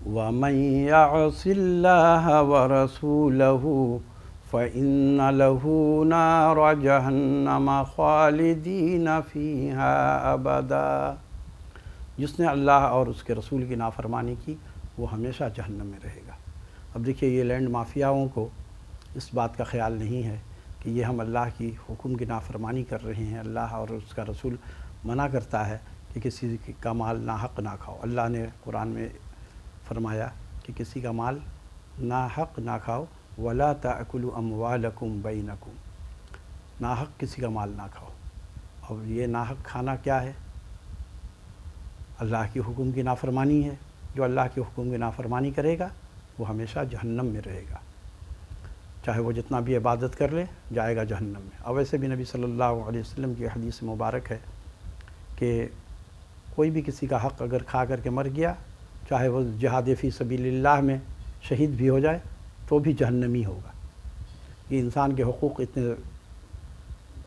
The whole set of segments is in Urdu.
وَمَن يَعْصِ اللَّهَ وَرَسُولَهُ فَإِنَّ لَهُ نَارَ جَهَنَّمَ خَالِدِينَ فِيهَا أَبَدًا۔ جس نے اللہ اور اس کے رسول کی نافرمانی کی وہ ہمیشہ جہنم میں رہے گا۔ اب دیکھیے یہ لینڈ مافیاؤں کو اس بات کا خیال نہیں ہے کہ یہ ہم اللہ کی حکم کی نافرمانی کر رہے ہیں۔ اللہ اور اس کا رسول منع کرتا ہے کہ کسی کا مال ناحق نہ کھاؤ۔ اللہ نے قرآن میں فرمایا کہ کسی کا مال ناحق نہ کھاؤ، وَلَا تَأْكُلُوا أَمْوَالَكُمْ بَيْنَكُمْ، ناحق کسی کا مال نہ کھاؤ۔ اور یہ ناحق کھانا کیا ہے؟ اللہ کی حکم کی نافرمانی ہے۔ جو اللہ کے حکم کی نافرمانی کرے گا وہ ہمیشہ جہنم میں رہے گا، چاہے وہ جتنا بھی عبادت کر لے جائے گا جہنم میں۔ اور ویسے بھی نبی صلی اللہ علیہ وسلم کی حدیث مبارک ہے کہ کوئی بھی کسی کا حق اگر کھا کر کے مر گیا، چاہے وہ جہاد فی سبیل اللہ میں شہید بھی ہو جائے تو بھی جہنمی ہوگا۔ یہ انسان کے حقوق اتنے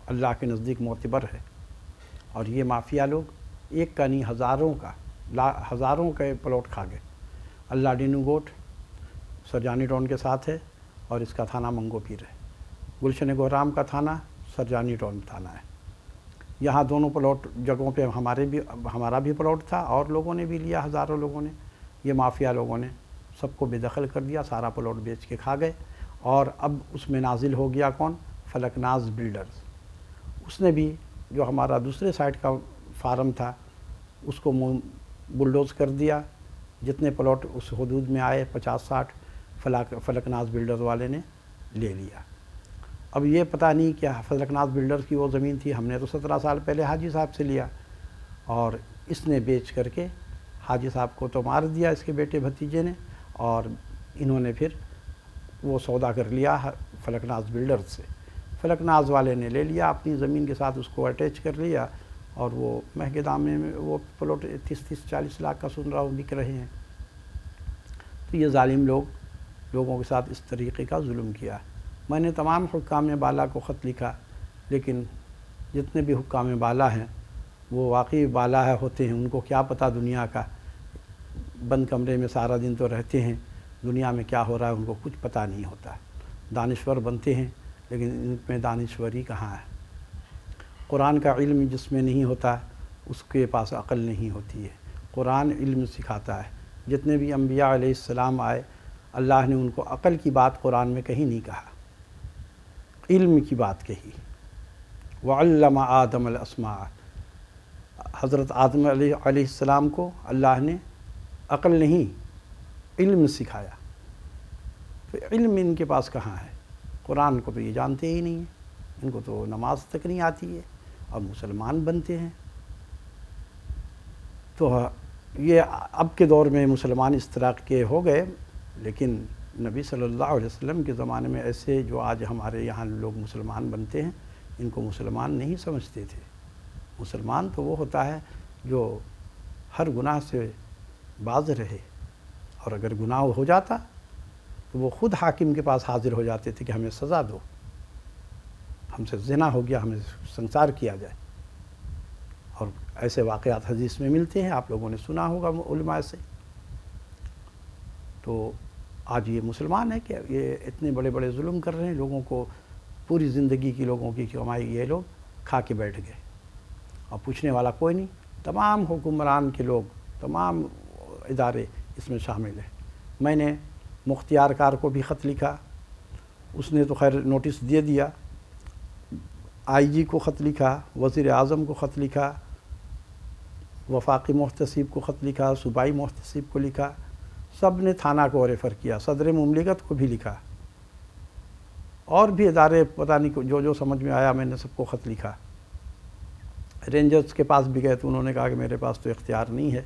اللہ کے نزدیک معتبر ہے، اور یہ مافیا لوگ ایک کا نہیں ہزاروں کے پلاٹ کھا گئے۔ اللہ ڈینو گوٹ سرجانی ٹاؤن کے ساتھ ہے اور اس کا تھانہ منگو پیر ہے۔ گلشن گورام کا تھانہ سرجانی ٹاؤن تھانہ ہے۔ یہاں دونوں پلاٹ جگہوں پہ ہمارا بھی پلاٹ تھا اور لوگوں نے بھی لیا، ہزاروں لوگوں نے، یہ مافیا لوگوں نے سب کو بے دخل کر دیا، سارا پلاٹ بیچ کے کھا گئے۔ اور اب اس میں نازل ہو گیا کون؟ فلک ناز بلڈرز۔ اس نے بھی جو ہمارا دوسرے سائٹ کا فارم تھا اس کو بلڈوز کر دیا۔ جتنے پلاٹ اس حدود میں آئے 50-60 فلک ناز بلڈرز والے نے لے لیا۔ اب یہ پتہ نہیں کہ فلک ناز بلڈرز کی وہ زمین تھی، ہم نے تو 17 سال پہلے حاجی صاحب سے لیا، اور اس نے بیچ کر کے حاجی صاحب کو تو مار دیا اس کے بیٹے بھتیجے نے، اور انہوں نے پھر وہ سودا کر لیا فلک ناز بلڈرز سے۔ فلک ناز والے نے لے لیا اپنی زمین کے ساتھ، اس کو اٹیچ کر لیا، اور وہ مہنگے دام میں وہ پلاٹ 30-40 لاکھ کا سن رہا ہوں بک رہے ہیں۔ تو یہ ظالم لوگوں کے ساتھ اس طریقے کا ظلم کیا۔ میں نے تمام حکام بالا کو خط لکھا، لیکن جتنے بھی حکام بالا ہیں وہ واقعی بالا ہوتے ہیں، ان کو کیا پتہ دنیا کا، بند کمرے میں سارا دن تو رہتے ہیں، دنیا میں کیا ہو رہا ہے ان کو کچھ پتہ نہیں ہوتا۔ دانشور بنتے ہیں لیکن ان میں دانشوری کہاں ہے؟ قرآن کا علم جس میں نہیں ہوتا اس کے پاس عقل نہیں ہوتی ہے۔ قرآن علم سکھاتا ہے۔ جتنے بھی انبیاء علیہ السلام آئے اللہ نے ان کو عقل کی بات قرآن میں کہیں نہیں کہا، علم کی بات کہی۔ وعلم آدم الاسماء، حضرت آدم علیہ السلام کو اللہ نے عقل نہیں علم سکھایا۔ تو علم ان کے پاس کہاں ہے؟ قرآن کو تو یہ جانتے ہی نہیں ہیں، ان کو تو نماز تک نہیں آتی ہے اور مسلمان بنتے ہیں۔ تو یہ اب کے دور میں مسلمان اس طرح کے ہو گئے، لیکن نبی صلی اللہ علیہ وسلم کے زمانے میں ایسے جو آج ہمارے یہاں لوگ مسلمان بنتے ہیں ان کو مسلمان نہیں سمجھتے تھے۔ مسلمان تو وہ ہوتا ہے جو ہر گناہ سے باز رہے، اور اگر گناہ ہو جاتا تو وہ خود حاکم کے پاس حاضر ہو جاتے تھے کہ ہمیں سزا دو، ہم سے زنا ہو گیا، ہمیں سنسار کیا جائے۔ اور ایسے واقعات حدیث میں ملتے ہیں، آپ لوگوں نے سنا ہوگا علماء سے۔ تو آج یہ مسلمان ہے کہ یہ اتنے بڑے بڑے ظلم کر رہے ہیں لوگوں کو، پوری زندگی کی لوگوں کی کمائی یہ لوگ کھا کے بیٹھ گئے اور پوچھنے والا کوئی نہیں۔ تمام حکمران کے لوگ، تمام ادارے اس میں شامل ہیں۔ میں نے مختار کار کو بھی خط لکھا، اس نے تو خیر نوٹس دے دیا، آئی جی کو خط لکھا، وزیر اعظم کو خط لکھا، وفاقی محتسب کو خط لکھا، صوبائی محتسب کو لکھا، سب نے تھانہ کو ریفر کیا، صدر مملکت کو بھی لکھا، اور بھی ادارے پتہ نہیں جو سمجھ میں آیا میں نے سب کو خط لکھا۔ رینجرز کے پاس بھی گئے تو انہوں نے کہا کہ میرے پاس تو اختیار نہیں ہے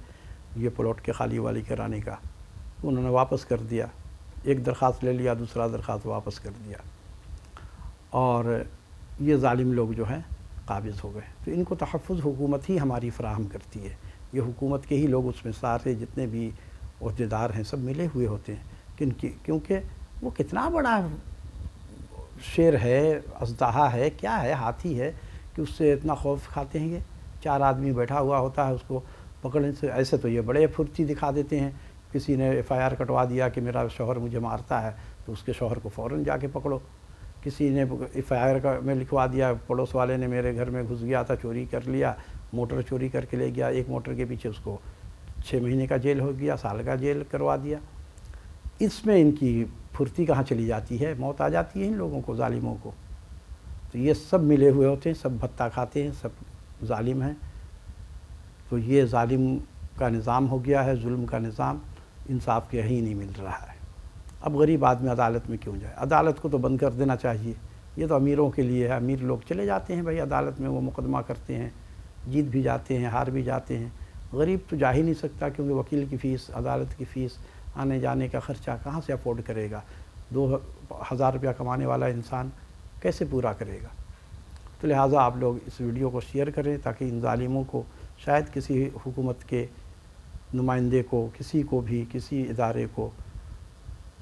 یہ پلاٹ کے خالی والی کرانے کا، انہوں نے واپس کر دیا۔ ایک درخواست لے لیا، دوسرا درخواست واپس کر دیا، اور یہ ظالم لوگ جو ہیں قابض ہو گئے۔ تو ان کو تحفظ حکومت ہی ہماری فراہم کرتی ہے، یہ حکومت کے ہی لوگ اس میں سارے جتنے بھی عہدیدار ہیں سب ملے ہوئے ہوتے ہیں، کیونکہ وہ کتنا بڑا شیر ہے، اژدہا ہے، کیا ہے، ہاتھی ہے کہ اس سے اتنا خوف کھاتے ہیں۔ یہ 4 آدمی بیٹھا ہوا ہوتا ہے، اس کو پکڑنے سے ایسے تو یہ بڑے پھرتی دکھا دیتے ہیں کسی نے ایف آئی آر کٹوا دیا کہ میرا شوہر مجھے مارتا ہے تو اس کے شوہر کو فوراً جا کے پکڑو. کسی نے ایف آئی آر میں لکھوا دیا پڑوس والے نے میرے گھر میں گھس گیا تھا، چوری کر لیا، موٹر چوری کر کے لے گیا، ایک موٹر کے پیچھے اس کو 6 مہینے کا جیل ہو گیا، سال کا جیل کروا دیا. اس میں ان کی پھرتی کہاں چلی جاتی ہے؟ موت آ جاتی ہے ان لوگوں کو، ظالموں کو. تو یہ سب ملے ہوئے ہوتے ہیں، سب بھتہ کھاتے ہیں، سب ظالم ہیں. تو یہ ظالم کا نظام ہو گیا ہے، ظلم کا نظام. انصاف کہیں نہیں مل رہا ہے. اب غریب آدمی عدالت میں کیوں جائے؟ عدالت کو تو بند کر دینا چاہیے. یہ تو امیروں کے لیے ہے. امیر لوگ چلے جاتے ہیں بھائی عدالت میں، وہ مقدمہ کرتے ہیں، جیت بھی جاتے ہیں، ہار بھی جاتے ہیں. غریب تو جا ہی نہیں سکتا، کیونکہ وکیل کی فیس، عدالت کی فیس، آنے جانے کا خرچہ کہاں سے افورڈ کرے گا؟ 2000 روپیہ کمانے والا انسان کیسے پورا کرے گا؟ تو لہٰذا آپ لوگ اس ویڈیو کو شیئر کریں تاکہ ان ظالموں کو، شاید کسی حکومت کے نمائندے کو، کسی کو بھی، کسی ادارے کو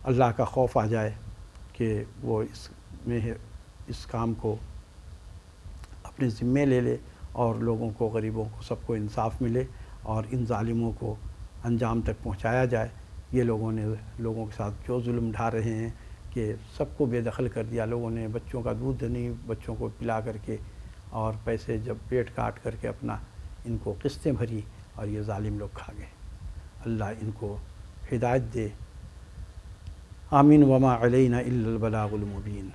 اللہ کا خوف آ جائے کہ وہ اس کام کو اپنے ذمے لے لے اور لوگوں کو، غریبوں کو، سب کو انصاف ملے اور ان ظالموں کو انجام تک پہنچایا جائے. یہ لوگوں نے لوگوں کے ساتھ جو ظلم ڈھا رہے ہیں کہ سب کو بے دخل کر دیا لوگوں نے، بچوں کا دودھ نہیں بچوں کو پلا کر کے، اور پیسے جب پیٹ کاٹ کر کے اپنا ان کو قسطیں بھری اور یہ ظالم لوگ کھا گئے. اللہ ان کو ہدایت دے. آمین. وما علینا الا البلاغ المبین.